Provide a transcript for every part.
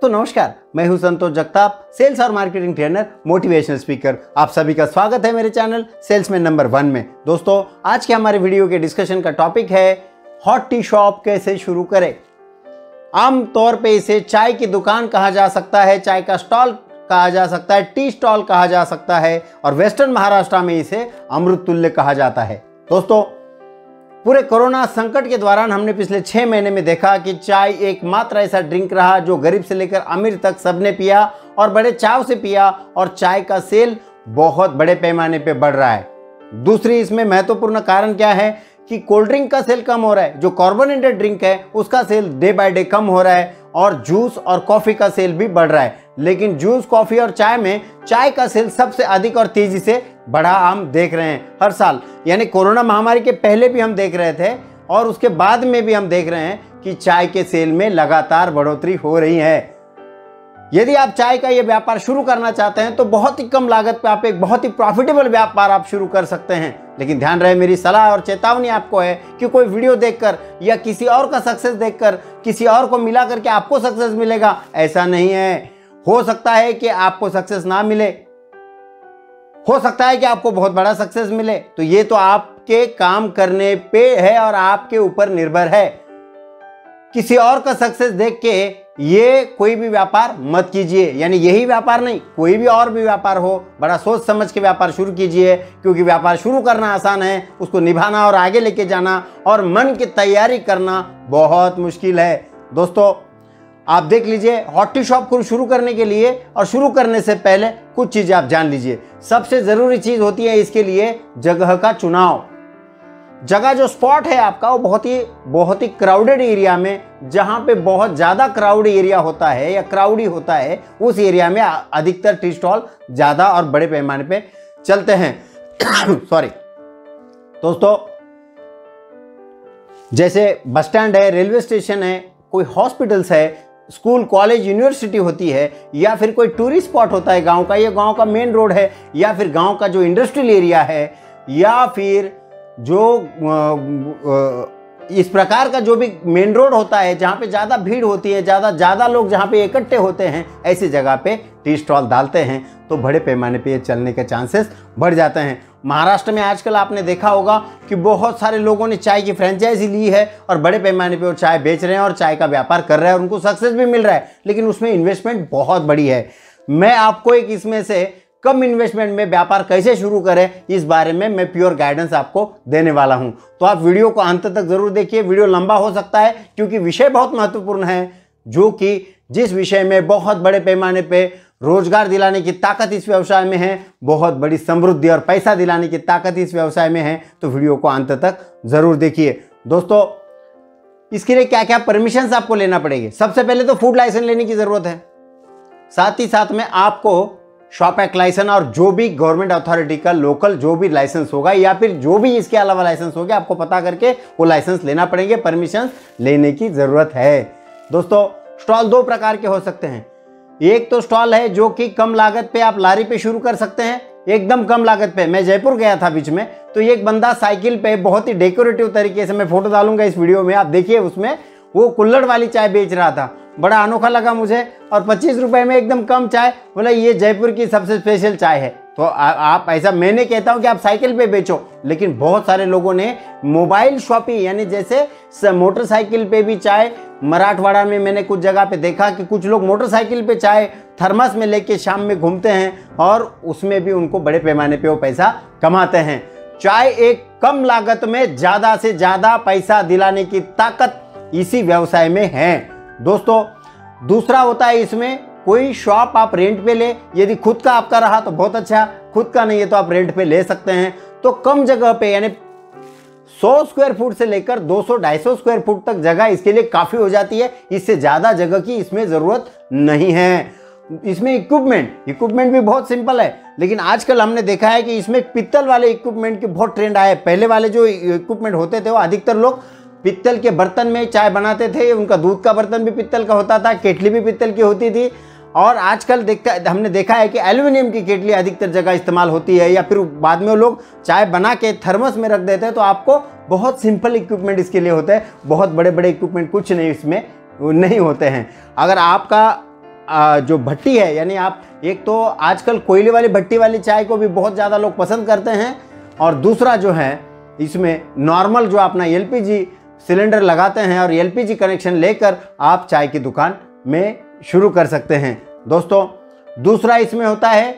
तो नमस्कार, मैं हूं संतोष जगताप, सेल्स और मार्केटिंग ट्रेनर, मोटिवेशनल स्पीकर। आप सभी का स्वागत है मेरे चैनल सेल्समैन नंबर 1 में। दोस्तों, आज के हमारे वीडियो के डिस्कशन का टॉपिक है हॉट टी शॉप कैसे शुरू करें। आम तौर पे इसे चाय की दुकान कहा जा सकता है, चाय का स्टॉल कहा जा सकता है, टी स्टॉल कहा जा सकता है और वेस्टर्न महाराष्ट्र में इसे अमृत तुल्य कहा जाता है। दोस्तों, पूरे कोरोना संकट के दौरान हमने पिछले 6 महीने में देखा कि चाय एकमात्र ऐसा ड्रिंक रहा जो गरीब से लेकर अमीर तक सबने पिया और बड़े चाव से पिया और चाय का सेल बहुत बड़े पैमाने पे बढ़ रहा है। दूसरी इसमें महत्वपूर्ण कारण क्या है कि कोल्ड ड्रिंक का सेल कम हो रहा है, जो कार्बोनेटेड ड्रिंक है उसका सेल डे बाय डे कम हो रहा है और जूस और कॉफ़ी का सेल भी बढ़ रहा है। लेकिन जूस, कॉफ़ी और चाय में चाय का सेल सबसे अधिक और तेज़ी से बढ़ा हम देख रहे हैं हर साल। यानी कोरोना महामारी के पहले भी हम देख रहे थे और उसके बाद में भी हम देख रहे हैं कि चाय के सेल में लगातार बढ़ोतरी हो रही है। यदि आप चाय का ये व्यापार शुरू करना चाहते हैं तो बहुत ही कम लागत पे आप एक बहुत ही प्रॉफिटेबल व्यापार आप शुरू कर सकते हैं। लेकिन ध्यान रहे, मेरी सलाह और चेतावनी आपको है कि कोई वीडियो देखकर या किसी और का सक्सेस देखकर किसी और को मिला करके आपको सक्सेस मिलेगा, ऐसा नहीं है। हो सकता है कि आपको सक्सेस ना मिले, हो सकता है कि आपको बहुत बड़ा सक्सेस मिले, तो ये तो आपके काम करने पे है और आपके ऊपर निर्भर है। किसी और का सक्सेस देख के ये कोई भी व्यापार मत कीजिए। यानी यही व्यापार नहीं, कोई भी और भी व्यापार हो, बड़ा सोच समझ के व्यापार शुरू कीजिए, क्योंकि व्यापार शुरू करना आसान है, उसको निभाना और आगे लेके जाना और मन की तैयारी करना बहुत मुश्किल है। दोस्तों, आप देख लीजिए, हॉट टी शॉप को शुरू करने के लिए और शुरू करने से पहले कुछ चीज़ें आप जान लीजिए। सबसे ज़रूरी चीज़ होती है इसके लिए जगह का चुनाव। जगह जो स्पॉट है आपका वो बहुत ही क्राउडेड एरिया में, जहाँ पे बहुत ज़्यादा क्राउड एरिया होता है या क्राउडी होता है, उस एरिया में अधिकतर टी स्टॉल ज़्यादा और बड़े पैमाने पे चलते हैं। सॉरी दोस्तों, जैसे बस स्टैंड है, रेलवे स्टेशन है, कोई हॉस्पिटल्स है, स्कूल, कॉलेज, यूनिवर्सिटी होती है, या फिर कोई टूरिस्ट स्पॉट होता है गांव का, या गांव का मेन रोड है, या फिर गांव का जो इंडस्ट्रियल एरिया है, या फिर जो इस प्रकार का जो भी मेन रोड होता है जहाँ पे ज़्यादा भीड़ होती है, ज़्यादा लोग जहाँ पे इकट्ठे होते हैं, ऐसी जगह पे टी स्टॉल डालते हैं तो बड़े पैमाने पे ये चलने के चांसेस बढ़ जाते हैं। महाराष्ट्र में आजकल आपने देखा होगा कि बहुत सारे लोगों ने चाय की फ्रेंचाइजी ली है और बड़े पैमाने पे वो चाय बेच रहे हैं और चाय का व्यापार कर रहे हैं और उनको सक्सेस भी मिल रहा है, लेकिन उसमें इन्वेस्टमेंट बहुत बड़ी है। मैं आपको एक इसमें से कम इन्वेस्टमेंट में व्यापार कैसे शुरू करें, इस बारे में मैं प्योर गाइडेंस आपको देने वाला हूं। तो आप वीडियो को अंत तक जरूर देखिए। वीडियो लंबा हो सकता है क्योंकि विषय बहुत महत्वपूर्ण है, जो कि जिस विषय में बहुत बड़े पैमाने पे रोजगार दिलाने की ताकत इस व्यवसाय में है, बहुत बड़ी समृद्धि और पैसा दिलाने की ताकत इस व्यवसाय में है। तो वीडियो को अंत तक जरूर देखिए। दोस्तों, इसके लिए क्या क्या परमिशंस आपको लेना पड़ेगी। सबसे पहले तो फूड लाइसेंस लेने की जरूरत है, साथ ही साथ में आपको शॉप एक्ट लाइसेंस और जो भी गवर्नमेंट अथॉरिटी का लोकल जो भी लाइसेंस होगा या फिर जो भी इसके अलावा लाइसेंस होगा, आपको पता करके वो लाइसेंस लेना पड़ेंगे, परमिशन लेने की जरूरत है। दोस्तों, स्टॉल 2 प्रकार के हो सकते हैं। एक तो स्टॉल है जो कि कम लागत पे आप लारी पे शुरू कर सकते हैं, एकदम कम लागत पे। मैं जयपुर गया था बीच में, तो एक बंदा साइकिल पे बहुत ही डेकोरेटिव तरीके से, मैं फोटो डालूंगा इस वीडियो में, आप देखिए, उसमें वो कुल्हड़ वाली चाय बेच रहा था। बड़ा अनोखा लगा मुझे और 25 रुपए में एकदम कम चाय, बोला ये जयपुर की सबसे स्पेशल चाय है। तो आप ऐसा, मैंने कहता हूँ कि आप साइकिल पे बेचो, लेकिन बहुत सारे लोगों ने मोबाइल शॉपिंग, यानी जैसे मोटरसाइकिल पे भी चाय, मराठवाड़ा में मैंने कुछ जगह पे देखा कि कुछ लोग मोटरसाइकिल पे चाय थर्मस में लेके शाम में घूमते हैं और उसमें भी उनको बड़े पैमाने पे वो पैसा कमाते हैं। चाय एक कम लागत में ज़्यादा से ज़्यादा पैसा दिलाने की ताकत इसी व्यवसाय में है। दोस्तों, दूसरा होता है इसमें कोई शॉप आप रेंट पे ले, यदि खुद का आपका रहा तो बहुत अच्छा, खुद का नहीं है तो आप रेंट पे ले सकते हैं। तो कम जगह पे, यानी 100 स्क्वायर फुट से लेकर 200-250 स्क्वायर फुट तक जगह इसके लिए काफ़ी हो जाती है। इससे ज़्यादा जगह की इसमें ज़रूरत नहीं है। इसमें इक्विपमेंट भी बहुत सिंपल है, लेकिन आजकल हमने देखा है कि इसमें पित्तल वाले इक्विपमेंट की बहुत ट्रेंड आया है। पहले वाले जो इक्विपमेंट होते थे वो अधिकतर लोग पित्तल के बर्तन में चाय बनाते थे, उनका दूध का बर्तन भी पित्तल का होता था, केटली भी पित्तल की होती थी। और आजकल हमने देखा है कि एल्युमिनियम की केटली अधिकतर जगह इस्तेमाल होती है, या फिर बाद में वो लोग चाय बना के थर्मस में रख देते हैं। तो आपको बहुत सिंपल इक्विपमेंट इसके लिए होता है, बहुत बड़े बड़े इक्विपमेंट कुछ नहीं इसमें नहीं होते हैं। अगर आपका जो भट्टी है, यानी आप एक तो आजकल कोयले वाली भट्टी वाली चाय को भी बहुत ज़्यादा लोग पसंद करते हैं, और दूसरा जो है इसमें नॉर्मल जो अपना एलपीजी सिलेंडर लगाते हैं और एलपीजी कनेक्शन लेकर आप चाय की दुकान में शुरू कर सकते हैं। दोस्तों, दूसरा इसमें होता है,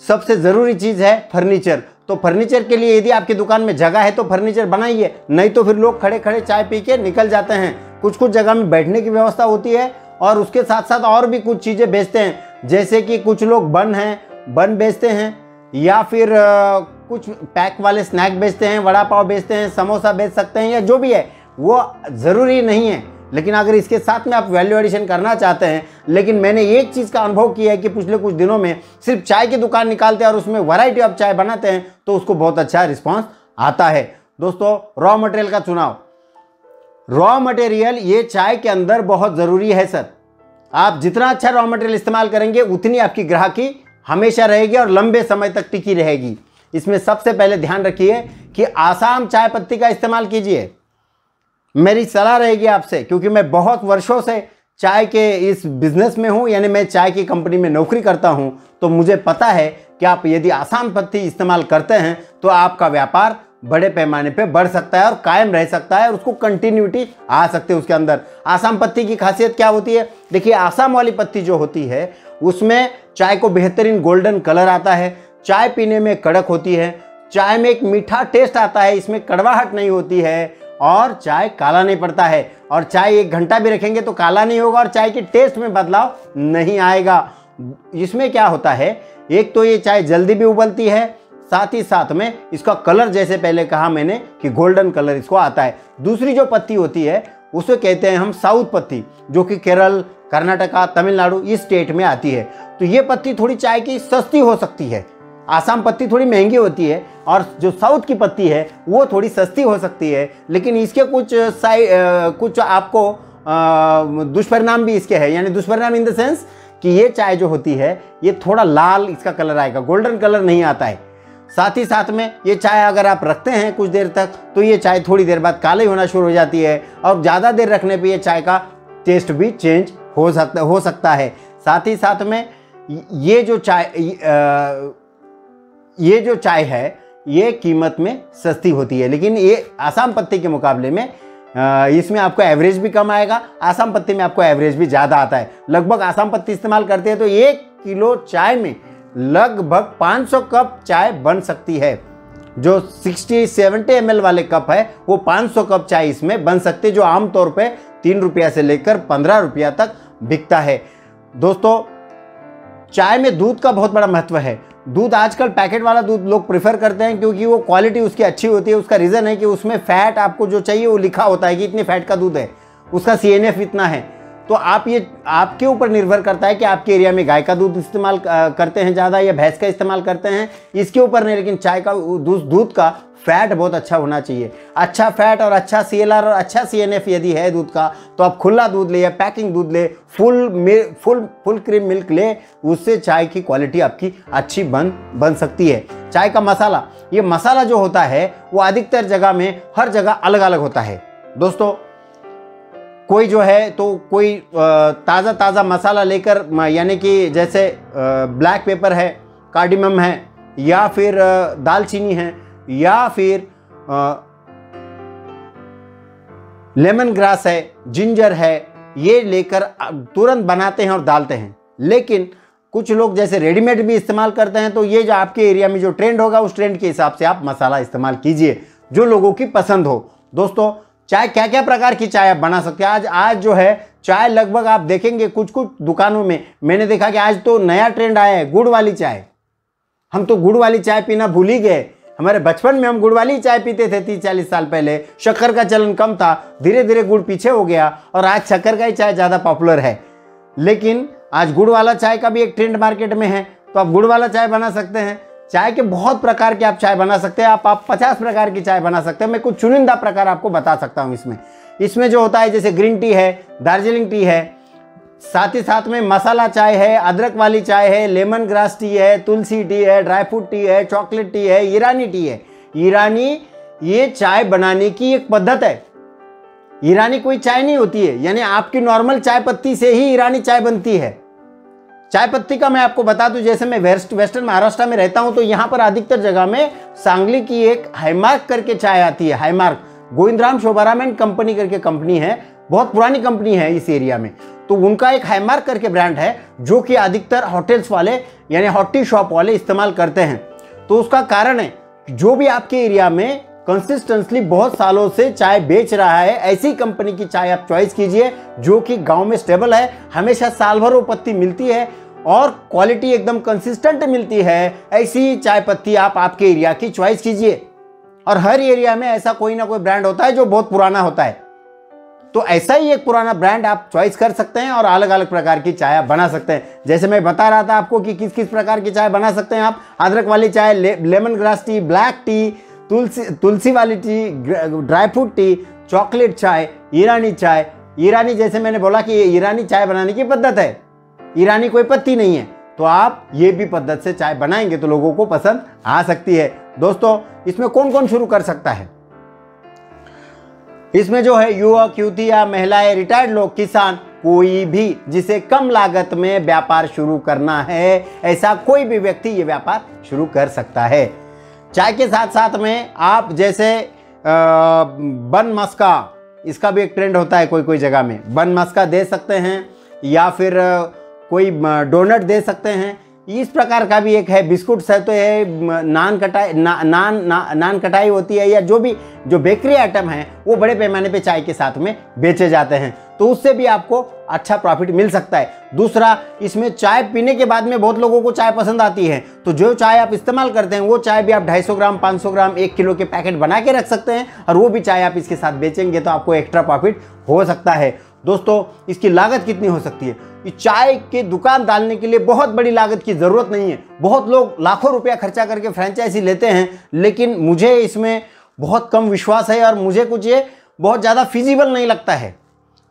सबसे ज़रूरी चीज़ है फर्नीचर। तो फर्नीचर के लिए यदि आपकी दुकान में जगह है तो फर्नीचर बनाइए, नहीं तो फिर लोग खड़े खड़े चाय पी के निकल जाते हैं। कुछ कुछ जगह में बैठने की व्यवस्था होती है और उसके साथ साथ और भी कुछ चीज़ें बेचते हैं, जैसे कि कुछ लोग बन बेचते हैं, या फिर कुछ पैक वाले स्नैक बेचते हैं, वड़ा पाव बेचते हैं, समोसा बेच सकते हैं, या जो भी है वो ज़रूरी नहीं है। लेकिन अगर इसके साथ में आप वैल्यू एडिशन करना चाहते हैं, लेकिन मैंने एक चीज़ का अनुभव किया है कि पिछले कुछ दिनों में सिर्फ चाय की दुकान निकालते हैं और उसमें वैरायटी ऑफ चाय बनाते हैं तो उसको बहुत अच्छा रिस्पांस आता है। दोस्तों, रॉ मटेरियल का चुनाव, रॉ मटेरियल ये चाय के अंदर बहुत ज़रूरी है सर। आप जितना अच्छा रॉ मटेरियल इस्तेमाल करेंगे उतनी आपकी ग्राहकी हमेशा रहेगी और लंबे समय तक टिकी रहेगी। इसमें सबसे पहले ध्यान रखिए कि आसाम चाय पत्ती का इस्तेमाल कीजिए, मेरी सलाह रहेगी आपसे, क्योंकि मैं बहुत वर्षों से चाय के इस बिजनेस में हूं, यानी मैं चाय की कंपनी में नौकरी करता हूं, तो मुझे पता है कि आप यदि आसाम पत्ती इस्तेमाल करते हैं तो आपका व्यापार बड़े पैमाने पे बढ़ सकता है और कायम रह सकता है और उसको कंटिन्यूटी आ सकती है उसके अंदर। आसाम पत्ती की खासियत क्या होती है? देखिए, आसाम वाली पत्ती जो होती है उसमें चाय को बेहतरीन गोल्डन कलर आता है, चाय पीने में कड़क होती है, चाय में एक मीठा टेस्ट आता है, इसमें कड़वाहट नहीं होती है और चाय काला नहीं पड़ता है, और चाय 1 घंटा भी रखेंगे तो काला नहीं होगा और चाय के टेस्ट में बदलाव नहीं आएगा। इसमें क्या होता है, एक तो ये चाय जल्दी भी उबलती है, साथ ही साथ में इसका कलर, जैसे पहले कहा मैंने कि गोल्डन कलर इसको आता है। दूसरी जो पत्ती होती है उसे कहते हैं हम साउथ पत्ती, जो कि केरल, कर्नाटका, तमिलनाडु इस स्टेट में आती है। तो ये पत्ती थोड़ी चाय की सस्ती हो सकती है, आसाम पत्ती थोड़ी महंगी होती है और जो साउथ की पत्ती है वो थोड़ी सस्ती हो सकती है, लेकिन इसके कुछ आपको दुष्परिणाम भी इसके हैं। यानी दुष्परिणाम इन द सेंस कि ये चाय जो होती है ये थोड़ा लाल इसका कलर आएगा, गोल्डन कलर नहीं आता है। साथ ही साथ में ये चाय अगर आप रखते हैं कुछ देर तक तो ये चाय थोड़ी देर बाद काली होना शुरू हो जाती है और ज़्यादा देर रखने पे ये चाय का टेस्ट भी चेंज हो सकता है। साथ ही साथ में ये जो चाय है ये कीमत में सस्ती होती है, लेकिन ये आसाम पत्ती के मुकाबले में इसमें आपको एवरेज भी कम आएगा, आसाम पत्ती में आपको एवरेज भी ज़्यादा आता है। लगभग आसाम पत्ती इस्तेमाल करते हैं तो 1 किलो चाय में लगभग 500 कप चाय बन सकती है। जो 60-70 ml वाले कप है वो 500 कप चाय इसमें बन सकती है, जो आमतौर पे 3 रुपया से लेकर 15 रुपया तक बिकता है। दोस्तों, चाय में दूध का बहुत बड़ा महत्व है। दूध आजकल पैकेट वाला दूध लोग प्रेफर करते हैं क्योंकि वो क्वालिटी उसकी अच्छी होती है। उसका रीज़न है कि उसमें फैट आपको जो चाहिए वो लिखा होता है कि इतने फैट का दूध है, उसका CNF इतना है। तो ये आपके ऊपर निर्भर करता है कि आपके एरिया में गाय का दूध इस्तेमाल करते हैं ज़्यादा या भैंस का इस्तेमाल करते हैं, इसके ऊपर नहीं। लेकिन चाय का दूध का फैट बहुत अच्छा होना चाहिए। अच्छा फैट और अच्छा CLR और अच्छा CNF यदि है दूध का तो आप खुला दूध ले या पैकिंग दूध ले, फुल क्रीम मिल्क ले, उससे चाय की क्वालिटी आपकी अच्छी बन सकती है। चाय का मसाला, ये मसाला जो होता है वो अधिकतर जगह में हर जगह अलग अलग होता है। दोस्तों, कोई जो है तो कोई ताज़ा मसाला लेकर, यानी कि जैसे ब्लैक पेपर है, कार्डिमम है, या फिर दालचीनी है, या फिर लेमन ग्रास है, जिंजर है, ये लेकर तुरंत बनाते हैं और डालते हैं। लेकिन कुछ लोग जैसे रेडीमेड भी इस्तेमाल करते हैं। तो ये जो आपके एरिया में जो ट्रेंड होगा उस ट्रेंड के हिसाब से आप मसाला इस्तेमाल कीजिए जो लोगों की पसंद हो। दोस्तों, चाय क्या क्या प्रकार की चाय आप बना सकते हैं। आज जो है चाय लगभग आप देखेंगे कुछ दुकानों में मैंने देखा कि आज तो नया ट्रेंड आया है गुड़ वाली चाय। हम तो गुड़ वाली चाय पीना भूल ही गए। हमारे बचपन में हम गुड़ वाली चाय पीते थे 30-40 साल पहले। शक्कर का चलन कम था, धीरे धीरे गुड़ पीछे हो गया और आज शक्कर का ही चाय ज़्यादा पॉपुलर है। लेकिन आज गुड़ वाला चाय का भी एक ट्रेंड मार्केट में है, तो आप गुड़ वाला चाय बना सकते हैं। चाय के बहुत प्रकार के आप चाय बना सकते हैं। आप 50 प्रकार की चाय बना सकते हैं। मैं कुछ चुनिंदा प्रकार आपको बता सकता हूँ। इसमें जो होता है जैसे ग्रीन टी है, दार्जिलिंग टी है, साथ ही साथ में मसाला चाय है, अदरक वाली चाय है, लेमन ग्रास टी है, तुलसी टी है, ड्राई फ्रूट टी है, चॉकलेट टी है, ईरानी टी है। ईरानी ये चाय बनाने की एक पद्धत है। ईरानी कोई चाय नहीं होती है, यानी आपकी नॉर्मल चाय पत्ती से ही ईरानी चाय बनती है। चाय पत्ती का मैं आपको बता दूं, जैसे मैं वेस्टर्न महाराष्ट्र में रहता हूं तो यहाँ पर अधिकतर जगह में सांगली की एक हाईमार्क करके चाय आती है। High Mark Govindram Shobharam and company करके कंपनी है, बहुत पुरानी कंपनी है इस एरिया में। तो उनका एक हाईमार्क करके ब्रांड है जो कि अधिकतर होटल्स वाले यानी हॉट टी शॉप वाले इस्तेमाल करते हैं। तो उसका कारण है जो भी आपके एरिया में कंसिस्टेंटली बहुत सालों से चाय बेच रहा है, ऐसी कंपनी की चाय आप चॉइस कीजिए जो कि गांव में स्टेबल है, हमेशा साल भर वो पत्ती मिलती है और क्वालिटी एकदम कंसिस्टेंट मिलती है। ऐसी चाय पत्ती आप आपके एरिया की चॉइस कीजिए। और हर एरिया में ऐसा कोई ना कोई ब्रांड होता है जो बहुत पुराना होता है, तो ऐसा ही एक पुराना ब्रांड आप चॉइस कर सकते हैं और अलग अलग प्रकार की चाय आप बना सकते हैं। जैसे मैं बता रहा था आपको कि किस किस प्रकार की चाय बना सकते हैं आप। अदरक वाली चाय, lemon grass tea, black tea, तुलसी वाली tea, dry fruit tea, chocolate चाय, ईरानी चाय। ईरानी जैसे मैंने बोला कि ये ईरानी चाय बनाने की पद्धत है, ईरानी कोई पत्ती नहीं है, तो आप ये भी पद्धत से चाय बनाएंगे तो लोगों को पसंद आ सकती है। दोस्तों इसमें कौन कौन शुरू कर सकता है? इसमें जो है युवक, युवतियां, महिलाएं, रिटायर्ड लोग, किसान, कोई भी जिसे कम लागत में व्यापार शुरू करना है, ऐसा कोई भी व्यक्ति ये व्यापार शुरू कर सकता है। चाय के साथ साथ में आप जैसे बन मस्का, इसका भी एक ट्रेंड होता है कोई कोई जगह में, बन मस्का दे सकते हैं या फिर कोई डोनट दे सकते हैं। इस प्रकार का भी एक है। बिस्कुट है तो है, नान कटाई होती है, या जो बेकरी आइटम है वो बड़े पैमाने पे चाय के साथ में बेचे जाते हैं, तो उससे भी आपको अच्छा प्रॉफिट मिल सकता है। दूसरा, इसमें चाय पीने के बाद में बहुत लोगों को चाय पसंद आती है, तो जो चाय आप इस्तेमाल करते हैं वो चाय भी आप 250 ग्राम, 500 ग्राम, 1 किलो के पैकेट बना के रख सकते हैं और वो भी चाय आप इसके साथ बेचेंगे तो आपको एक्स्ट्रा प्रॉफिट हो सकता है। दोस्तों इसकी लागत कितनी हो सकती है? चाय की दुकान डालने के लिए बहुत बड़ी लागत की ज़रूरत नहीं है। बहुत लोग लाखों रुपया खर्चा करके फ्रेंचाइजी लेते हैं, लेकिन मुझे इसमें बहुत कम विश्वास है और मुझे कुछ ये बहुत ज़्यादा फिजिबल नहीं लगता है।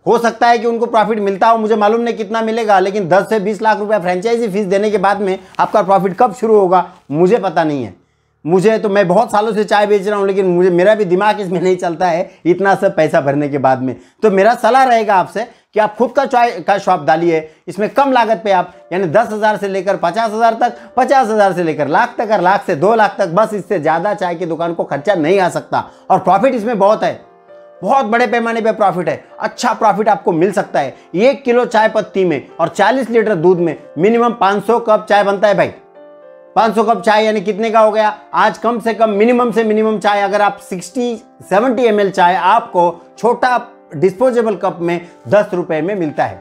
हो सकता है कि उनको प्रॉफिट मिलता हो, मुझे मालूम नहीं कितना मिलेगा, लेकिन 10 से 20 लाख रुपया फ्रेंचाइजी फीस देने के बाद में आपका प्रॉफिट कब शुरू होगा मुझे पता नहीं है। मैं बहुत सालों से चाय बेच रहा हूँ, लेकिन मेरा भी दिमाग इसमें नहीं चलता है इतना सब पैसा भरने के बाद में। तो मेरा सलाह रहेगा आपसे कि आप खुद का चाय का शॉप डालिए, इसमें कम लागत पे आप, यानी 10,000 से लेकर 50,000 तक, 50,000 से लेकर लाख तक और लाख से 2 लाख तक, बस इससे ज़्यादा चाय की दुकान को खर्चा नहीं आ सकता। और प्रॉफिट इसमें बहुत है, बहुत बड़े पैमाने पे प्रॉफिट है, अच्छा प्रॉफिट आपको मिल सकता है। 1 किलो चाय पत्ती में और 40 लीटर दूध में मिनिमम 500 कप चाय बनता है भाई। 500 कप चाय यानी कितने का हो गया? आज कम से कम मिनिमम से मिनिमम चाय अगर आप 60-70 ml चाय आपको छोटा डिस्पोजेबल कप में 10 रुपए में मिलता है।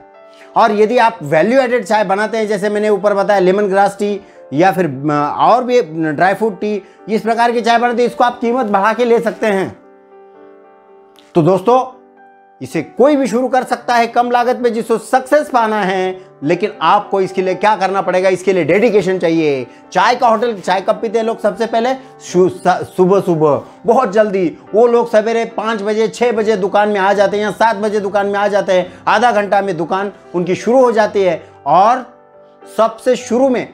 और यदि आप वैल्यू एडेड चाय बनाते हैं, जैसे मैंने ऊपर बताया लेमन ग्रास टी या फिर और भी ड्राई फ्रूट टी, इस प्रकार की चाय बनाते हैं, इसको आप कीमत बढ़ा के ले सकते हैं। तो दोस्तों इसे कोई भी शुरू कर सकता है कम लागत में जिसको सक्सेस पाना है, लेकिन आपको इसके लिए क्या करना पड़ेगा? इसके लिए डेडिकेशन चाहिए। चाय का होटल, चाय कब पीते हैं लोग? सबसे पहले सुबह सुबह बहुत जल्दी। वो लोग सवेरे 5 बजे 6 बजे दुकान में आ जाते हैं या 7 बजे दुकान में आ जाते हैं, आधा घंटा में दुकान उनकी शुरू हो जाती है। और सबसे शुरू में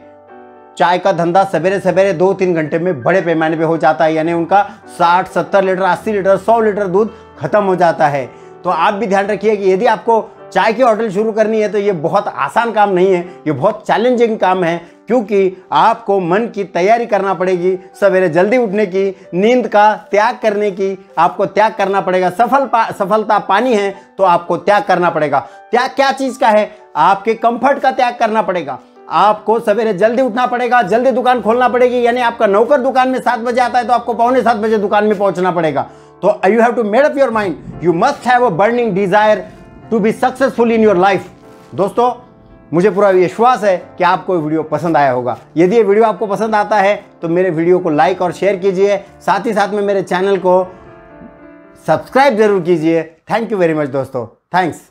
चाय का धंधा सवेरे सवेरे 2-3 घंटे में बड़े पैमाने पे हो जाता है, यानी उनका 60-70 लीटर, 80 लीटर, 100 लीटर दूध खत्म हो जाता है। तो आप भी ध्यान रखिए कि यदि आपको चाय की होटल शुरू करनी है तो ये बहुत आसान काम नहीं है, ये बहुत चैलेंजिंग काम है, क्योंकि आपको मन की तैयारी करना पड़ेगी, सवेरे जल्दी उठने की, नींद का त्याग करने की आपको त्याग करना पड़ेगा। सफलता पानी है तो आपको त्याग करना पड़ेगा। त्याग क्या चीज़ का है? आपके कंफर्ट का त्याग करना पड़ेगा। आपको सवेरे जल्दी उठना पड़ेगा, जल्दी दुकान खोलना पड़ेगी, यानी आपका नौकर दुकान में 7 बजे आता है तो आपको 6:45 बजे दुकान में पहुंचना पड़ेगा। तो you have to made up your mind, you must have a burning desire to be successful in your life. दोस्तों मुझे पूरा विश्वास है कि आपको ये वीडियो पसंद आया होगा। यदि ये वीडियो आपको पसंद आता है तो मेरे वीडियो को लाइक और शेयर कीजिए, साथ ही साथ में मेरे चैनल को सब्सक्राइब जरूर कीजिए। थैंक यू वेरी मच दोस्तों, थैंक्स।